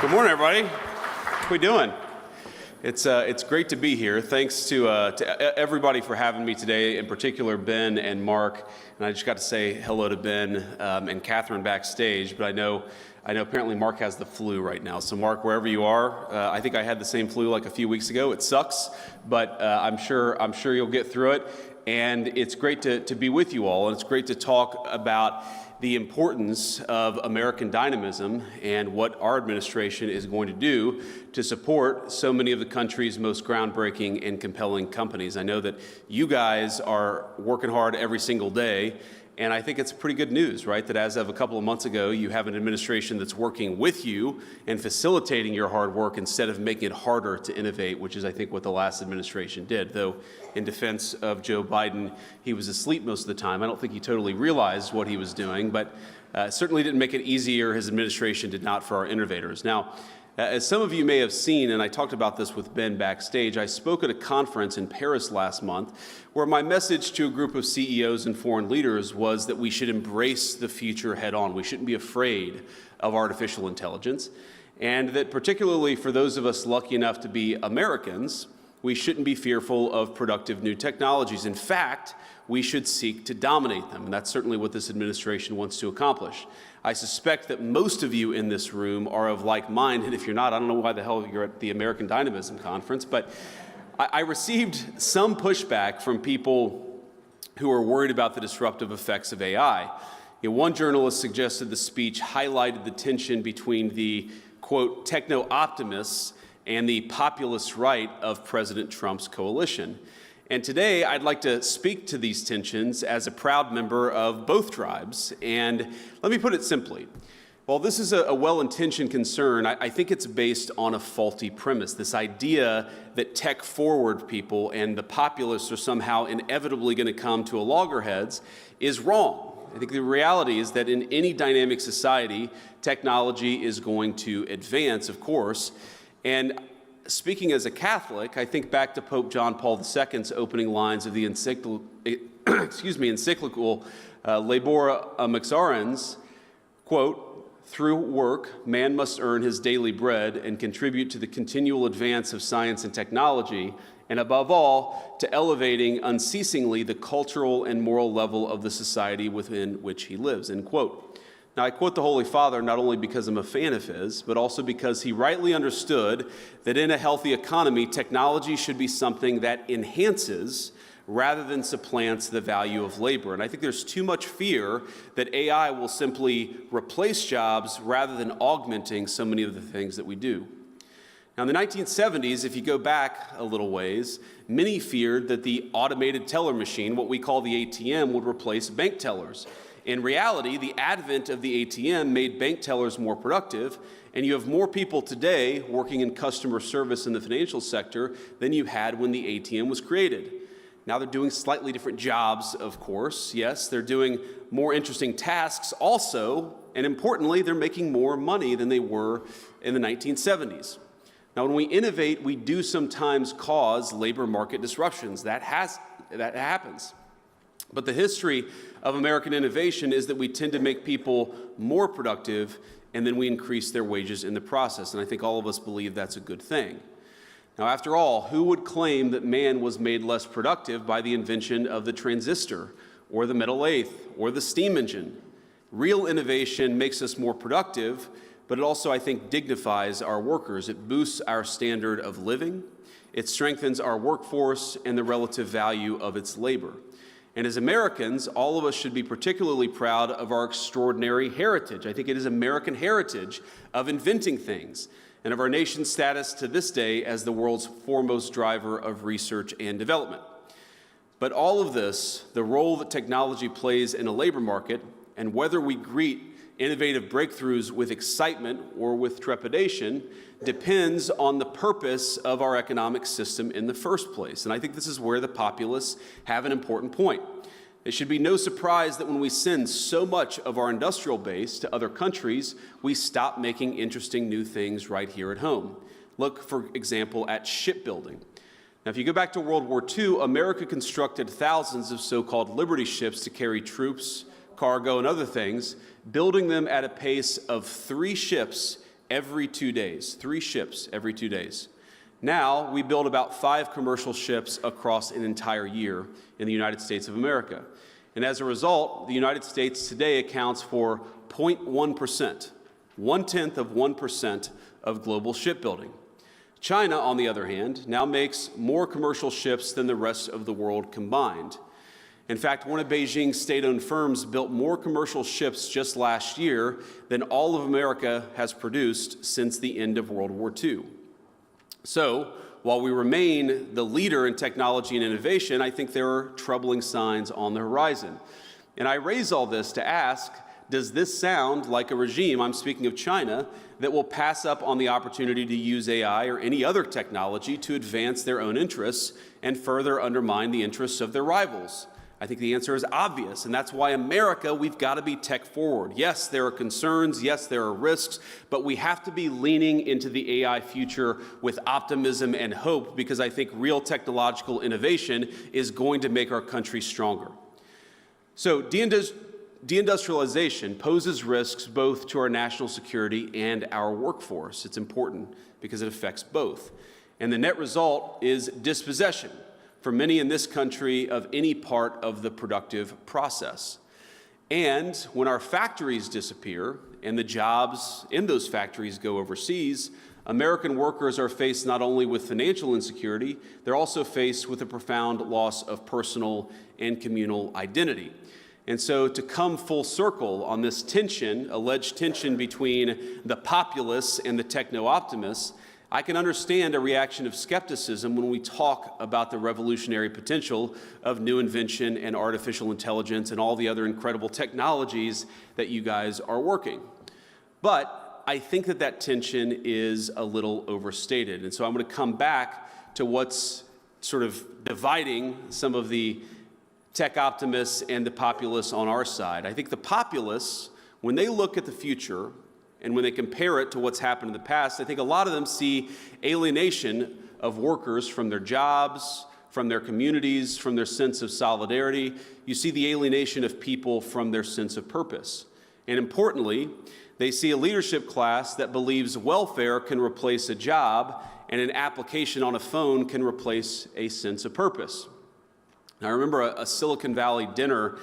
Good morning, everybody. How we doing? It's great to be here. Thanks to everybody for having me today, in particular Ben and Mark. And I just got to say hello to Ben and Catherine backstage. But I know apparently Mark has the flu right now. So Mark, wherever you are, I think I had the same flu like a few weeks ago. It sucks, but I'm sure you'll get through it. And it's great to be with you all, and it's great to talk about the importance of American dynamism and what our administration is going to do to support so many of the country's most groundbreaking and compelling companies. I know that you guys are working hard every single day, and I think it's pretty good news, right, that as of a couple of months ago, you have an administration that's working with you and facilitating your hard work instead of making it harder to innovate, which is, I think, what the last administration did. Though, in defense of Joe Biden, he was asleep most of the time. I don't think he totally realized what he was doing, but certainly didn't make it easier. His administration did not for our innovators. Now, as some of you may have seen, and I talked about this with Ben backstage, I spoke at a conference in Paris last month where my message to a group of CEOs and foreign leaders was that we should embrace the future head on. We shouldn't be afraid of artificial intelligence, and that particularly for those of us lucky enough to be Americans, we shouldn't be fearful of productive new technologies. In fact, we should seek to dominate them, and that's certainly what this administration wants to accomplish. I suspect that most of you in this room are of like mind, and if you're not, I don't know why the hell you're at the American Dynamism Conference, but I received some pushback from people who are worried about the disruptive effects of AI. One journalist suggested the speech highlighted the tension between the, quote, techno-optimists and the populist right of President Trump's coalition. And today, I'd like to speak to these tensions as a proud member of both tribes. And let me put it simply. While this is a well-intentioned concern, I think it's based on a faulty premise. This idea that tech-forward people and the populists are somehow inevitably going to come to a loggerheads is wrong. I think the reality is that in any dynamic society, technology is going to advance, of course. And speaking as a Catholic, I think back to Pope John Paul II's opening lines of the encyclical Labora Mixarens, quote, "Through work, man must earn his daily bread and contribute to the continual advance of science and technology, and above all, to elevating unceasingly the cultural and moral level of the society within which he lives," end quote. Now, I quote the Holy Father not only because I'm a fan of his, but also because he rightly understood that in a healthy economy, technology should be something that enhances rather than supplants the value of labor. And I think there's too much fear that AI will simply replace jobs rather than augmenting so many of the things that we do. Now, in the 1970s, if you go back a little ways, many feared that the automated teller machine, what we call the ATM, would replace bank tellers. In reality, the advent of the ATM made bank tellers more productive, and you have more people today working in customer service in the financial sector than you had when the ATM was created. Now they're doing slightly different jobs, of course. Yes, they're doing more interesting tasks also, and importantly, they're making more money than they were in the 1970s. Now, when we innovate, we do sometimes cause labor market disruptions. That happens. But the history of American innovation is that we tend to make people more productive, and then we increase their wages in the process. And I think all of us believe that's a good thing. Now, after all, who would claim that man was made less productive by the invention of the transistor, or the metal lathe, or the steam engine? Real innovation makes us more productive, but it also, I think, dignifies our workers. It boosts our standard of living. It strengthens our workforce and the relative value of its labor. And as Americans, all of us should be particularly proud of our extraordinary heritage. I think it is American heritage of inventing things, and of our nation's status to this day as the world's foremost driver of research and development. But all of this, the role that technology plays in a labor market, and whether we greet innovative breakthroughs with excitement or with trepidation, depends on the purpose of our economic system in the first place. And I think this is where the populists have an important point. It should be no surprise that when we send so much of our industrial base to other countries, we stop making interesting new things right here at home. Look, for example, at shipbuilding. Now, if you go back to World War II, America constructed thousands of so-called Liberty ships to carry troops, cargo, and other things, building them at a pace of 3 ships every 2 days, 3 ships every 2 days. Now we build about 5 commercial ships across an entire year in the United States of America. And as a result, the United States today accounts for 0.1%, 0.1% of global shipbuilding. China, on the other hand, now makes more commercial ships than the rest of the world combined. In fact, one of Beijing's state-owned firms built more commercial ships just last year than all of America has produced since the end of World War II. So, while we remain the leader in technology and innovation, I think there are troubling signs on the horizon. And I raise all this to ask, does this sound like a regime, I'm speaking of China, that will pass up on the opportunity to use AI or any other technology to advance their own interests and further undermine the interests of their rivals? I think the answer is obvious, and that's why America, we've got to be tech forward. Yes, there are concerns, yes, there are risks, but we have to be leaning into the AI future with optimism and hope, because I think real technological innovation is going to make our country stronger. So deindustrialization poses risks both to our national security and our workforce. It's important because it affects both. And the net result is dispossession for many in this country of any part of the productive process. And when our factories disappear and the jobs in those factories go overseas, American workers are faced not only with financial insecurity, they're also faced with a profound loss of personal and communal identity. And so to come full circle on this tension, alleged tension between the populace and the techno-optimists, I can understand a reaction of skepticism when we talk about the revolutionary potential of new invention and artificial intelligence and all the other incredible technologies that you guys are working. But I think that that tension is a little overstated. And so I'm going to come back to what's sort of dividing some of the tech optimists and the populists on our side. I think the populists, when they look at the future, and when they compare it to what's happened in the past, I think a lot of them see alienation of workers from their jobs, from their communities, from their sense of solidarity. You see the alienation of people from their sense of purpose. And importantly, they see a leadership class that believes welfare can replace a job and an application on a phone can replace a sense of purpose. I remember a Silicon Valley dinner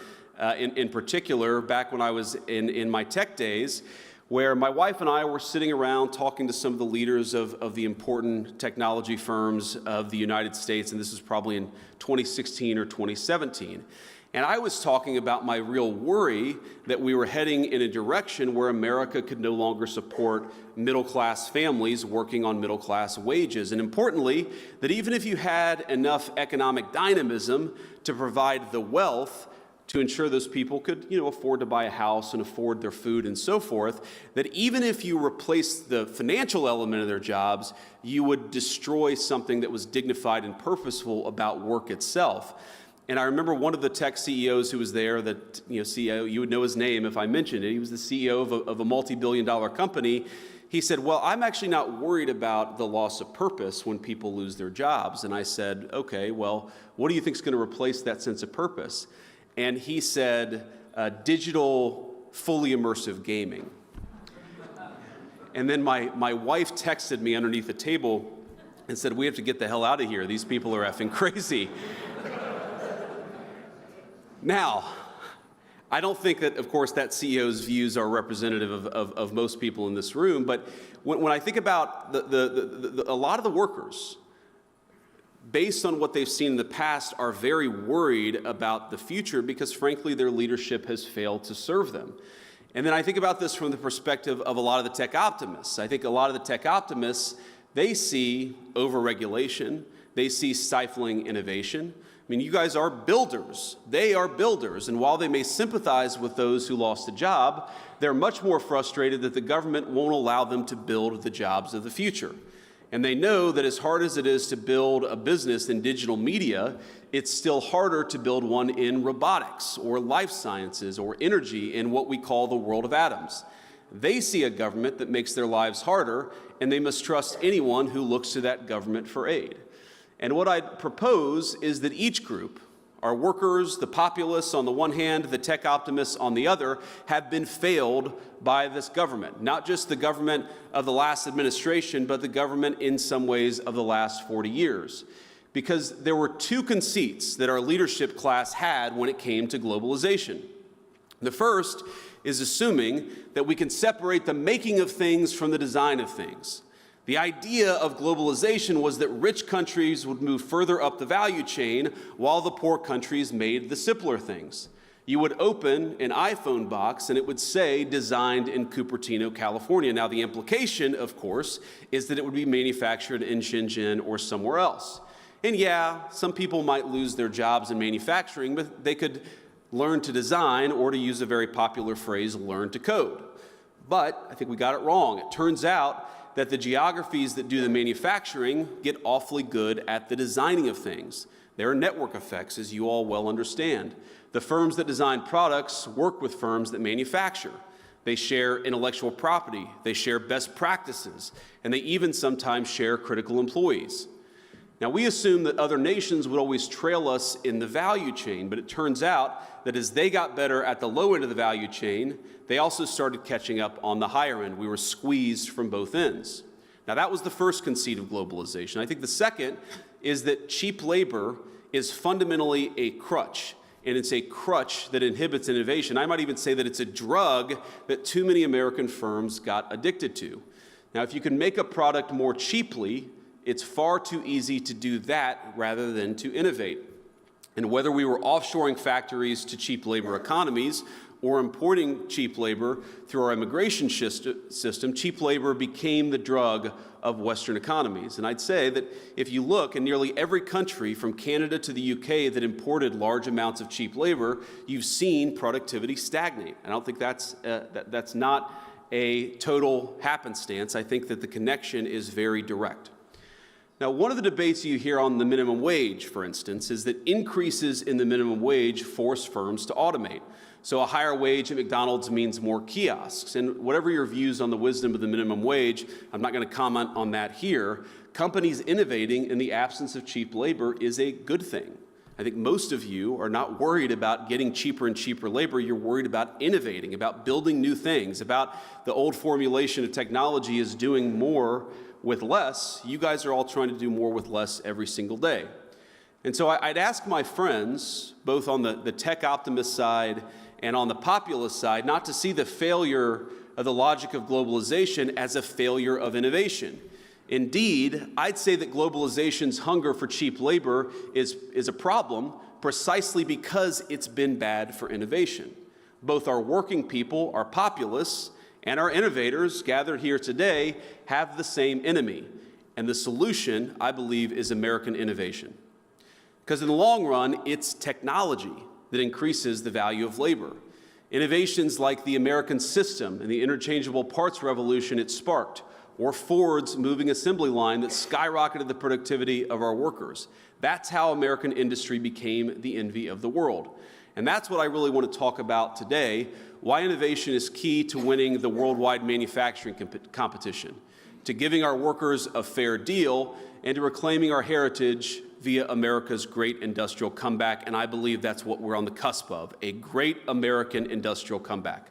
in particular back when I was in my tech days, where my wife and I were sitting around talking to some of the leaders of the important technology firms of the United States, and this was probably in 2016 or 2017. And I was talking about my real worry that we were heading in a direction where America could no longer support middle-class families working on middle-class wages. And importantly, that even if you had enough economic dynamism to provide the wealth to ensure those people could, afford to buy a house and afford their food and so forth, that even if you replaced the financial element of their jobs, you would destroy something that was dignified and purposeful about work itself. And I remember one of the tech CEOs who was there, CEO, you would know his name if I mentioned it. He was the CEO of a multi-billion-dollar company. He said, well, I'm actually not worried about the loss of purpose when people lose their jobs. And I said, okay, well, what do you think is going to replace that sense of purpose? And he said, digital, fully immersive gaming. And then my wife texted me underneath the table and said, we have to get the hell out of here. These people are effing crazy. Now, I don't think that, of course, that CEO's views are representative of most people in this room, but when I think about a lot of the workers, based on what they've seen in the past, are very worried about the future because, frankly, their leadership has failed to serve them. And then I think about this from the perspective of a lot of the tech optimists. I think a lot of the tech optimists, they see overregulation, they see stifling innovation. I mean, you guys are builders. They are builders. And while they may sympathize with those who lost a job, they're much more frustrated that the government won't allow them to build the jobs of the future. And they know that as hard as it is to build a business in digital media, it's still harder to build one in robotics or life sciences or energy in what we call the world of atoms. They see a government that makes their lives harder, and they must trust anyone who looks to that government for aid. And what I'd propose is that each group, Our workers, the populists on the one hand, the tech optimists on the other, have been failed by this government. Not just the government of the last administration, but the government in some ways of the last 40 years. Because there were two conceits that our leadership class had when it came to globalization. The first is assuming that we can separate the making of things from the design of things. The idea of globalization was that rich countries would move further up the value chain while the poor countries made the simpler things. You would open an iPhone box and it would say designed in Cupertino, California. Now the implication, of course, is that it would be manufactured in Shenzhen or somewhere else. And yeah, some people might lose their jobs in manufacturing, but they could learn to design, or to use a very popular phrase, learn to code. But I think we got it wrong. It turns out that the geographies that do the manufacturing get awfully good at the designing of things. There are network effects, as you all well understand. The firms that design products work with firms that manufacture. They share intellectual property, they share best practices, and they even sometimes share critical employees. Now, we assume that other nations would always trail us in the value chain, but it turns out that as they got better at the low end of the value chain, they also started catching up on the higher end. We were squeezed from both ends. Now, that was the first conceit of globalization. I think the second is that cheap labor is fundamentally a crutch, and it's a crutch that inhibits innovation. I might even say that it's a drug that too many American firms got addicted to. Now, if you can make a product more cheaply, it's far too easy to do that rather than to innovate. And whether we were offshoring factories to cheap labor economies or importing cheap labor through our immigration system, cheap labor became the drug of Western economies. And I'd say that if you look in nearly every country from Canada to the UK that imported large amounts of cheap labor, you've seen productivity stagnate. I don't think that's not a total happenstance. I think that the connection is very direct. Now, one of the debates you hear on the minimum wage, for instance, is that increases in the minimum wage force firms to automate. So a higher wage at McDonald's means more kiosks. And whatever your views on the wisdom of the minimum wage, I'm not going to comment on that here. Companies innovating in the absence of cheap labor is a good thing. I think most of you are not worried about getting cheaper and cheaper labor. You're worried about innovating, about building new things, about the old formulation of technology is doing more with less. You guys are all trying to do more with less every single day. And so I'd ask my friends, both on the tech optimist side and on the populist side, not to see the failure of the logic of globalization as a failure of innovation. Indeed, I'd say that globalization's hunger for cheap labor is a problem precisely because it's been bad for innovation. Both our working people, our populists, and our innovators gathered here today have the same enemy. And the solution, I believe, is American innovation. Because in the long run, it's technology that increases the value of labor. Innovations like the American system and the interchangeable parts revolution it sparked, or Ford's moving assembly line that skyrocketed the productivity of our workers. That's how American industry became the envy of the world. And that's what I really want to talk about today, why innovation is key to winning the worldwide manufacturing competition, to giving our workers a fair deal, and to reclaiming our heritage via America's great industrial comeback. And I believe that's what we're on the cusp of, a great American industrial comeback.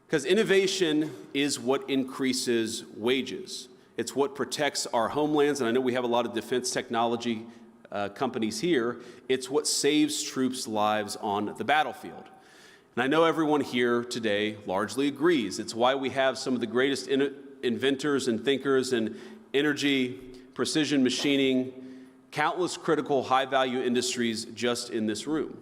Because innovation is what increases wages. It's what protects our homelands, and I know we have a lot of defense technology companies here. It's what saves troops' lives on the battlefield. And I know everyone here today largely agrees. It's why we have some of the greatest inventors and thinkers in energy, precision machining, countless critical high-value industries just in this room.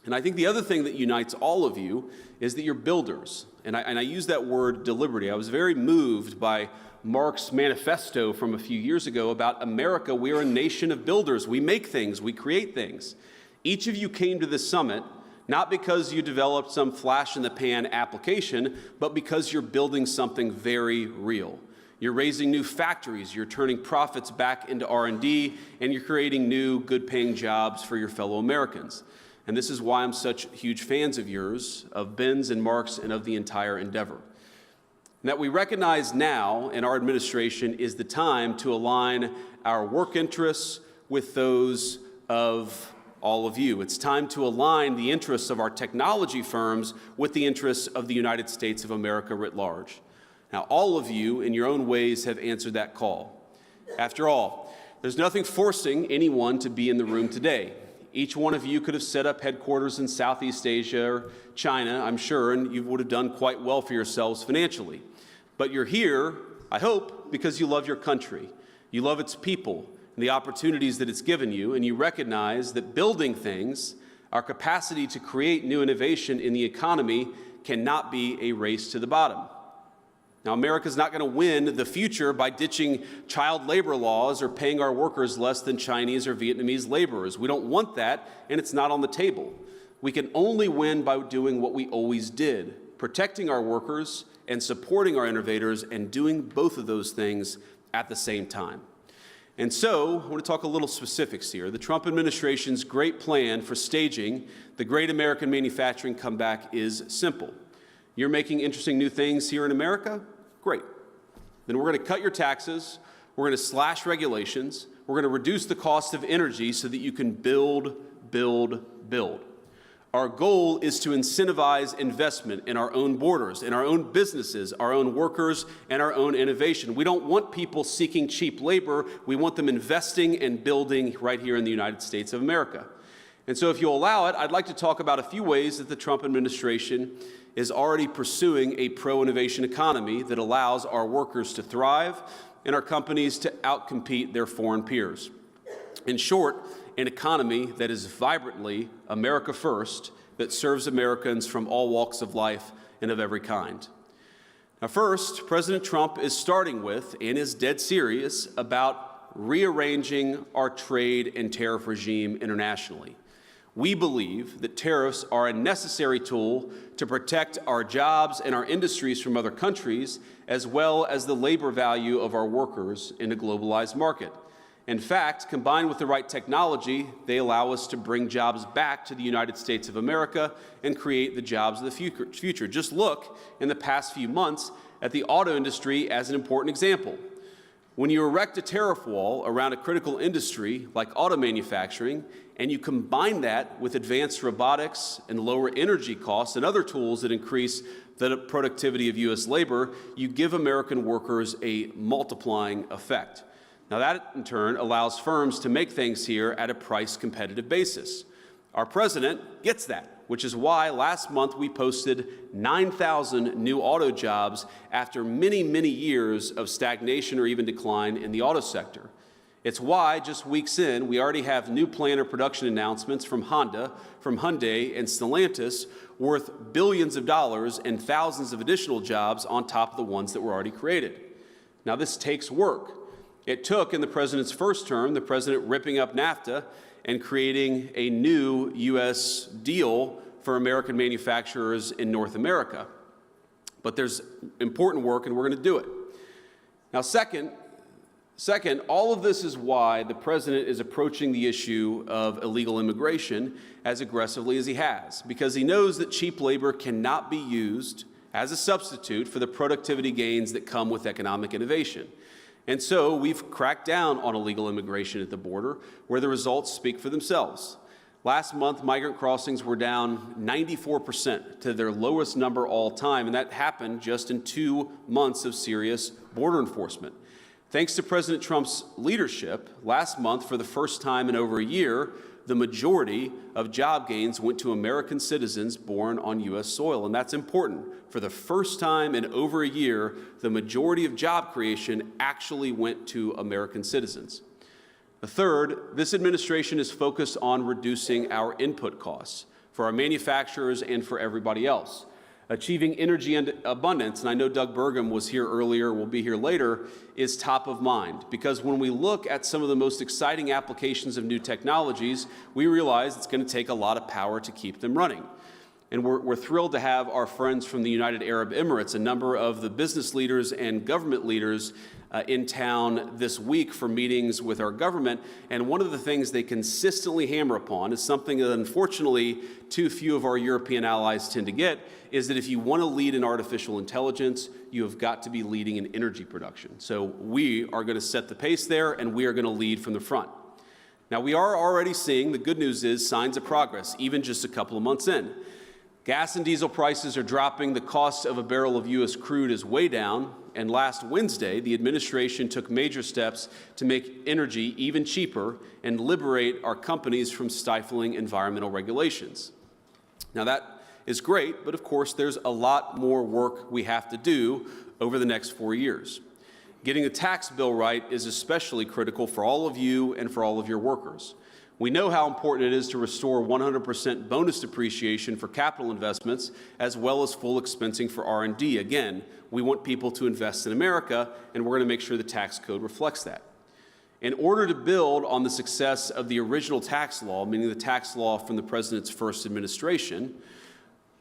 And I think the other thing that unites all of you is that you're builders. And I use that word deliberately. I was very moved by Mark's manifesto from a few years ago about America. We're a nation of builders. We make things, we create things. Each of you came to this summit not because you developed some flash-in-the-pan application, but because you're building something very real. You're raising new factories, you're turning profits back into R&D, and you're creating new, good-paying jobs for your fellow Americans. And this is why I'm such huge fans of yours, of Ben's and Mark's, and of the entire endeavor. And that we recognize now in our administration is the time to align our work interests with those of all of you. It's time to align the interests of our technology firms with the interests of the United States of America writ large. Now, all of you, in your own ways, have answered that call. After all, there's nothing forcing anyone to be in the room today. Each one of you could have set up headquarters in Southeast Asia or China, I'm sure, and you would have done quite well for yourselves financially. But you're here, I hope, because you love your country. You love its people and the opportunities that it's given you, and you recognize that building things, our capacity to create new innovation in the economy, cannot be a race to the bottom. Now, America's not going to win the future by ditching child labor laws or paying our workers less than Chinese or Vietnamese laborers. We don't want that, and it's not on the table. We can only win by doing what we always did, protecting our workers and supporting our innovators, and doing both of those things at the same time. And so, I want to talk a little specifics here. The Trump administration's great plan for staging the great American manufacturing comeback is simple. You're making interesting new things here in America? Great. Then we're going to cut your taxes, we're going to slash regulations, we're going to reduce the cost of energy so that you can build. Our goal is to incentivize investment in our own borders, in our own businesses, our own workers, and our own innovation. We don't want people seeking cheap labor. We want them investing and building right here in the United States of America. And so if you'll allow it, I'd like to talk about a few ways that the Trump administration is already pursuing a pro-innovation economy that allows our workers to thrive and our companies to outcompete their foreign peers. In short, an economy that is vibrantly America first, that serves Americans from all walks of life and of every kind. Now, first, President Trump is starting with, and is dead serious, about rearranging our trade and tariff regime internationally. We believe that tariffs are a necessary tool to protect our jobs and our industries from other countries, as well as the labor value of our workers in a globalized market. In fact, combined with the right technology, they allow us to bring jobs back to the United States of America and create the jobs of the future. Just look in the past few months at the auto industry as an important example. When you erect a tariff wall around a critical industry like auto manufacturing, and you combine that with advanced robotics and lower energy costs and other tools that increase the productivity of U.S. labor, you give American workers a multiplying effect. Now that, in turn, allows firms to make things here at a price-competitive basis. Our president gets that, which is why last month we posted 9,000 new auto jobs after many, many years of stagnation or even decline in the auto sector. It's why, just weeks in, we already have new plan of production announcements from Honda, from Hyundai, and Stellantis worth billions of dollars and thousands of additional jobs on top of the ones that were already created. Now, this takes work. It took, in the president's first term, the president ripping up NAFTA and creating a new U.S. deal for American manufacturers in North America. But there's important work, and we're going to do it. Now, second, all of this is why the president is approaching the issue of illegal immigration as aggressively as he has, because he knows that cheap labor cannot be used as a substitute for the productivity gains that come with economic innovation. And so we've cracked down on illegal immigration at the border, where the results speak for themselves. Last month, migrant crossings were down 94% to their lowest number all time, and that happened just in 2 months of serious border enforcement. Thanks to President Trump's leadership, last month, for the first time in over a year, the majority of job gains went to American citizens born on U.S. soil, and that's important. For the first time in over a year, the majority of job creation actually went to American citizens. The third, this administration is focused on reducing our input costs for our manufacturers and for everybody else. Achieving energy abundance, and I know Doug Burgum was here earlier, will be here later, is top of mind. Because when we look at some of the most exciting applications of new technologies, we realize it's going to take a lot of power to keep them running. And we're thrilled to have our friends from the United Arab Emirates, a number of the business leaders and government leaders in town this week for meetings with our government. And one of the things they consistently hammer upon is something that unfortunately too few of our European allies tend to get, is that if you want to lead in artificial intelligence, you have got to be leading in energy production. So we are going to set the pace there, and we are going to lead from the front. Now, we are already seeing, the good news is, signs of progress, even just a couple of months in. Gas and diesel prices are dropping, the cost of a barrel of U.S. crude is way down, and last Wednesday, the administration took major steps to make energy even cheaper and liberate our companies from stifling environmental regulations. Now, that is great, but of course, there's a lot more work we have to do over the next 4 years. Getting the tax bill right is especially critical for all of you and for all of your workers. We know how important it is to restore 100% bonus depreciation for capital investments, as well as full expensing for R&D. Again, we want people to invest in America, and we're going to make sure the tax code reflects that. In order to build on the success of the original tax law, meaning the tax law from the President's first administration,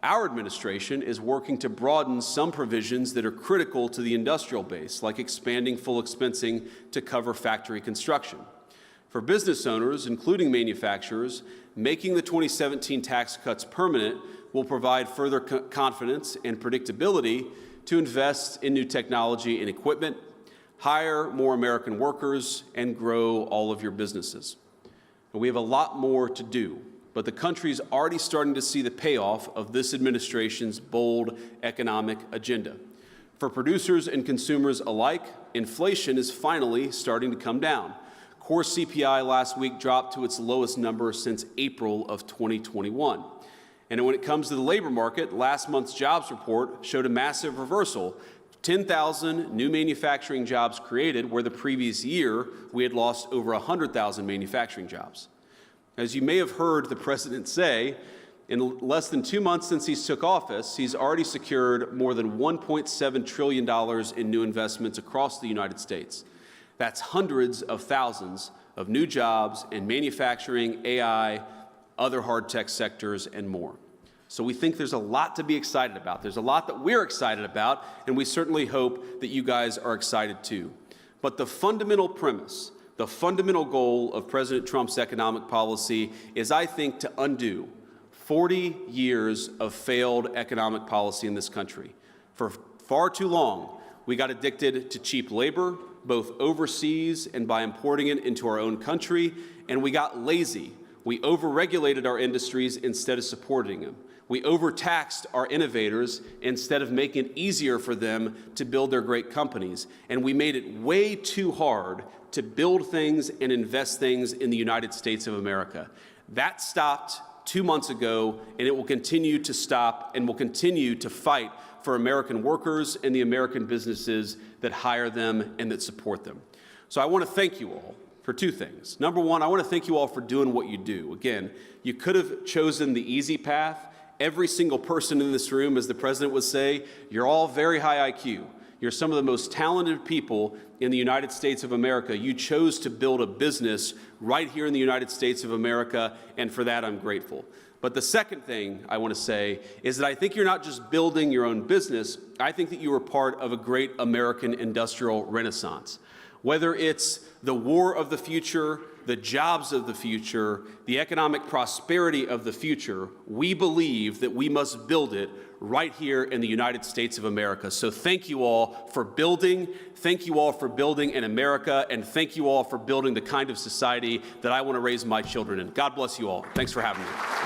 our administration is working to broaden some provisions that are critical to the industrial base, like expanding full expensing to cover factory construction. For business owners, including manufacturers, making the 2017 tax cuts permanent will provide further confidence and predictability to invest in new technology and equipment, hire more American workers, and grow all of your businesses. And we have a lot more to do, but the country's already starting to see the payoff of this administration's bold economic agenda. For producers and consumers alike, inflation is finally starting to come down. Core CPI last week dropped to its lowest number since April of 2021. And when it comes to the labor market, last month's jobs report showed a massive reversal. 10,000 new manufacturing jobs created, where the previous year we had lost over 100,000 manufacturing jobs. As you may have heard the President say, in less than 2 months since he took office, he's already secured more than $1.7 trillion in new investments across the United States. That's hundreds of thousands of new jobs in manufacturing, AI, other hard tech sectors, and more. So we think there's a lot to be excited about. There's a lot that we're excited about, and we certainly hope that you guys are excited too. But the fundamental premise, the fundamental goal of President Trump's economic policy is, I think, to undo 40 years of failed economic policy in this country. For far too long, we got addicted to cheap labor, both overseas and by importing it into our own country, and we got lazy. We overregulated our industries instead of supporting them. We overtaxed our innovators instead of making it easier for them to build their great companies. And we made it way too hard to build things and invest things in the United States of America. That stopped 2 months ago, and it will continue to stop, and will continue to fight for American workers and the American businesses that hire them and that support them. So I want to thank you all for two things. Number one, I want to thank you all for doing what you do. Again, you could have chosen the easy path. Every single person in this room, as the President would say, you're all very high IQ. You're some of the most talented people in the United States of America. You chose to build a business right here in the United States of America, and for that I'm grateful. But the second thing I want to say is that I think you're not just building your own business, I think that you are part of a great American industrial renaissance. Whether it's the war of the future, the jobs of the future, the economic prosperity of the future, we believe that we must build it right here in the United States of America. So thank you all for building. Thank you all for building in America, and thank you all for building the kind of society that I want to raise my children in. God bless you all. Thanks for having me.